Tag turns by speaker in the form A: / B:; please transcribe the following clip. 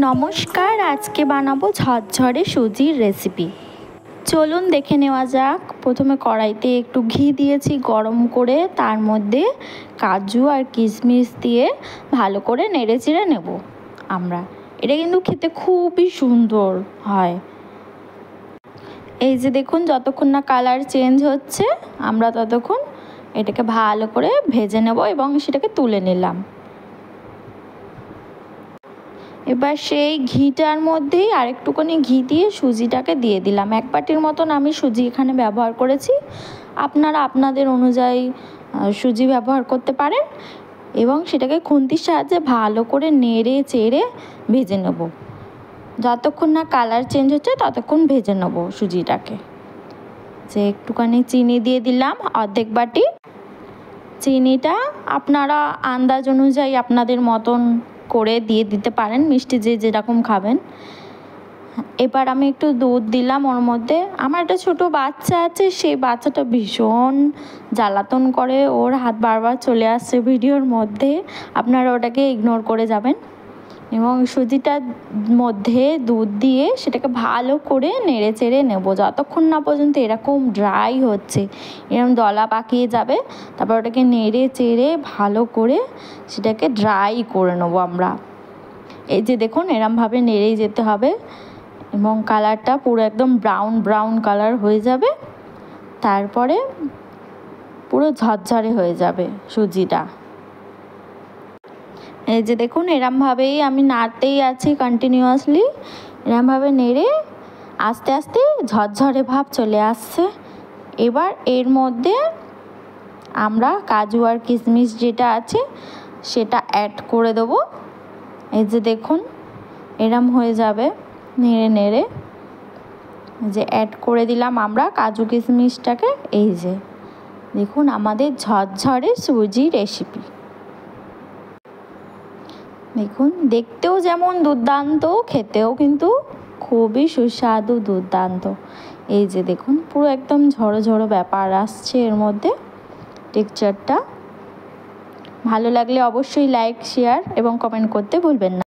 A: নমস্কার, আজকে বানাবো ঝরঝরে সুজির রেসিপি। চলুন দেখে নেওয়া যাক। প্রথমে কড়াইতে একটু ঘি দিয়েছি গরম করে, তার মধ্যে কাজু আর কিশমিশ দিয়ে ভালো করে নেড়ে চেড়ে নেব আমরা। এটা কিন্তু খেতে খুবই সুন্দর হয়। এই যে দেখুন, যতক্ষণ না কালার চেঞ্জ হচ্ছে আমরা ততক্ষণ এটাকে ভালো করে ভেজে নেব এবং সেটাকে তুলে নিলাম। এবার সেই ঘিটার মধ্যেই আরেকটুখানি ঘি দিয়ে সুজিটাকে দিয়ে দিলাম। 1 বাটির মতন আমি সুজি এখানে ব্যবহার করেছি। আপনারা আপনাদের অনুযায়ী সুজি ব্যবহার করতে পারেন এবং সেটাকে খুন্তির সাহায্যে ভালো করে নেড়ে চেড়ে ভেজে নেব। যতক্ষণ না কালার চেঞ্জ হচ্ছে ততক্ষণ ভেজে নেব সুজিটাকে। যে একটুখানি চিনি দিয়ে দিলাম, অর্ধেক বাটি। চিনিটা আপনারা আন্দাজ অনুযায়ী আপনাদের মতন করে দিয়ে দিতে পারেন, মিষ্টি যে যেরকম খাবেন। এবার আমি একটু দুধ দিলাম ওর মধ্যে। আমার একটা ছোট বাচ্চা আছে, সেই বাচ্চাটা ভীষণ জ্বালাতন করে, ওর হাত বারবার চলে আসছে ভিডিওর মধ্যে। আপনারা ওটাকে ইগনোর করে যাবেন এবং সুজিটার মধ্যে দুধ দিয়ে সেটাকে ভালো করে নেড়ে চেড়ে নেব যতক্ষণ না পর্যন্ত এরকম ড্রাই হচ্ছে, এরকম দলা পাকিয়ে যাবে। তারপর ওটাকে নেড়ে চেড়ে ভালো করে সেটাকে ড্রাই করে নেব আমরা। এই যে দেখুন, এরমভাবে নেড়েই যেতে হবে এবং কালারটা পুরো একদম ব্রাউন ব্রাউন কালার হয়ে যাবে। তারপরে পুরো ঝরঝরে হয়ে যাবে সুজিটা। এই যে দেখুন, এরমভাবেই আমি নাড়তেই আছি কন্টিনিউয়াসলি। এরমভাবে নেড়ে আস্তে আস্তে ঝরঝরে ভাব চলে আসছে। এবার এর মধ্যে আমরা কাজু আর কিশমিশ যেটা আছে সেটা অ্যাড করে দেবো। এই যে দেখুন, এরম হয়ে যাবে নেড়ে নেড়ে যে অ্যাড করে দিলাম আমরা কাজু কিশমিশটাকে। এই যে দেখুন আমাদের ঝরঝরে সুজি রেসিপি। দেখুন, দেখতেও যেমন দুর্দান্ত, খেতেও কিন্তু খুবই সুস্বাদু, দুর্দান্ত। এই যে দেখুন, পুরো একদম ঝড়ো ঝড়ো ব্যাপার আসছে এর মধ্যে। টেক্সচারটা ভালো লাগলে অবশ্যই লাইক, শেয়ার এবং কমেন্ট করতে ভুলবেন না।